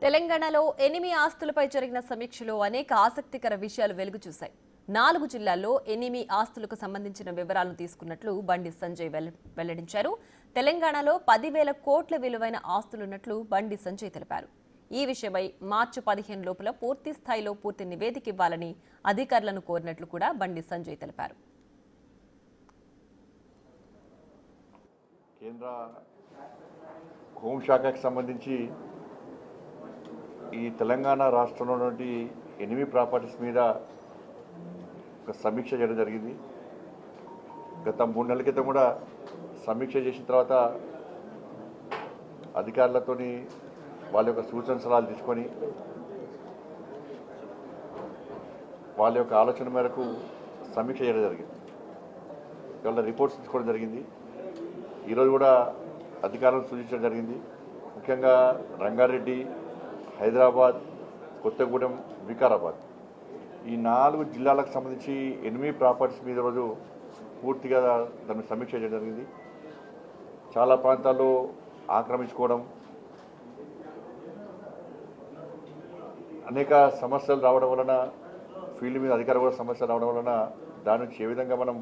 తెలంగాణలో ఎనిమి ఆస్తులపై జరిగిన సమీక్షలో అనేక ఆసక్తికర విషయాలు వెలుగు చూశాయి. 4 జిల్లాల్లో ఎనిమి ఆస్తులకు సంబంధించిన వివరాలను తీసుకున్నట్లు బండి సంజయ్ వెల్లడించారు. తెలంగాణలో 10,000 కోట్ల విలువైన ఆస్తులున్నట్లు బండి సంజయ్ తెలిపారు. ఈ విషయమై మార్చి 15 లోపల పూర్తి స్థాయిలో పూర్తి నివేదిక ఇవ్వాలని అధికారులను కోరినట్లు కూడా బండి సంజయ్ తెలిపారు. కేంద్ర హోంశాఖకు సంబంధించి ఈ తెలంగాణ రాష్ట్రంలో నుండి ఎనిమి ప్రాపర్టీస్ మీద ఒక సమీక్ష చేయడం జరిగింది. గత 3 నెలల క్రితం కూడా సమీక్ష చేసిన తర్వాత అధికారులతోని వాళ్ళ యొక్క సూచన సలహాలు తీసుకొని వాళ్ళ యొక్క ఆలోచన మేరకు సమీక్ష చేయడం జరిగింది. వాళ్ళ రిపోర్ట్స్ తీసుకోవడం జరిగింది. ఈరోజు కూడా అధికారులను సూచించడం జరిగింది. ముఖ్యంగా రంగారెడ్డి, హైదరాబాద్, కొత్తగూడెం, వికారాబాద్ ఈ 4 జిల్లాలకు సంబంధించి ఎనిమి ప్రాపర్టీస్ మీద రోజు పూర్తిగా దాన్ని సమీక్ష చేయడం జరిగింది. చాలా ప్రాంతాల్లో ఆక్రమించుకోవడం, అనేక సమస్యలు రావడం వలన ఫీల్డ్ మీద అధికారులు కూడా సమస్యలు రావడం వలన దాని నుంచి ఏ విధంగా మనం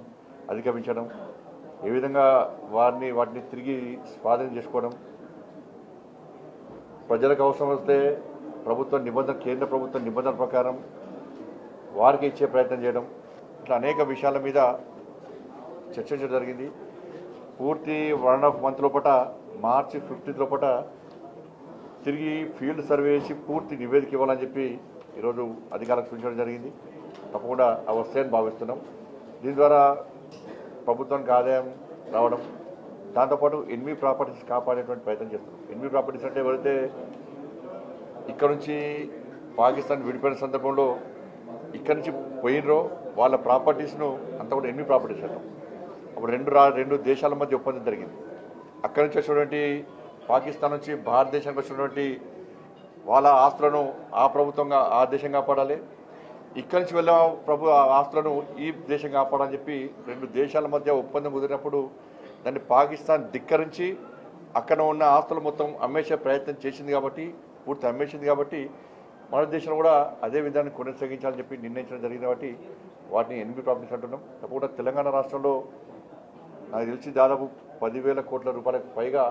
అధిగమించడం, ఏ విధంగా వాటిని తిరిగి స్వాధీనం చేసుకోవడం, ప్రజలకు అవసరం వస్తే కేంద్ర ప్రభుత్వ నిబంధనల ప్రకారం వారికి ఇచ్చే ప్రయత్నం చేయడం, ఇట్లా అనేక విషయాల మీద చర్చించడం జరిగింది. పూర్తి 1.5 మంత్ లోపల మార్చి 15 లోపల తిరిగి ఫీల్డ్ సర్వే చేసి పూర్తి నివేదిక ఇవ్వాలని చెప్పి ఈరోజు అధికారులకు సూచించడం జరిగింది. తప్పకుండా వస్తాయని భావిస్తున్నాం. దీని ద్వారా ప్రభుత్వానికి ఆదాయం రావడం, దాంతోపాటు ఎనిమి ప్రాపర్టీస్ కాపాడేటువంటి ప్రయత్నం చేస్తున్నాం. ఎనిమి ప్రాపర్టీస్ అంటే ఎవరైతే ఇక్కడ నుంచి పాకిస్తాన్ విడిపోయిన సందర్భంలో ఇక్కడ నుంచి పోయినరో వాళ్ళ ప్రాపర్టీస్ను అంతా కూడా ఎనిమి ప్రాపర్టీస్ అంటాం. అప్పుడు రెండు దేశాల మధ్య ఒప్పందం జరిగింది. అక్కడి నుంచి వచ్చినటువంటి పాకిస్తాన్ నుంచి భారతదేశానికి వచ్చినటువంటి వాళ్ళ ఆస్తులను ఆ ప్రభుత్వంగా ఆ దేశం కాపాడాలి, ఇక్కడి నుంచి వెళ్ళే ఆస్తులను ఈ దేశం కాపాడాలని చెప్పి 2 దేశాల మధ్య ఒప్పందం కుదిరినప్పుడు దాన్ని పాకిస్తాన్ ధిక్కరించి అక్కడ ఉన్న ఆస్తులు మొత్తం అమ్మేసే ప్రయత్నం చేసింది కాబట్టి, పూర్తి అమ్మేసింది కాబట్టి మన దేశంలో కూడా అదే విధాన్ని కొనసాగించాలని చెప్పి నిర్ణయించడం జరిగింది. కాబట్టి వాటిని ఎనిమి ప్రాపర్టీస్ అంటున్నాం. తప్పకుండా తెలంగాణ రాష్ట్రంలో నాకు తెలిసి దాదాపు 10,000 కోట్ల రూపాయలకు పైగా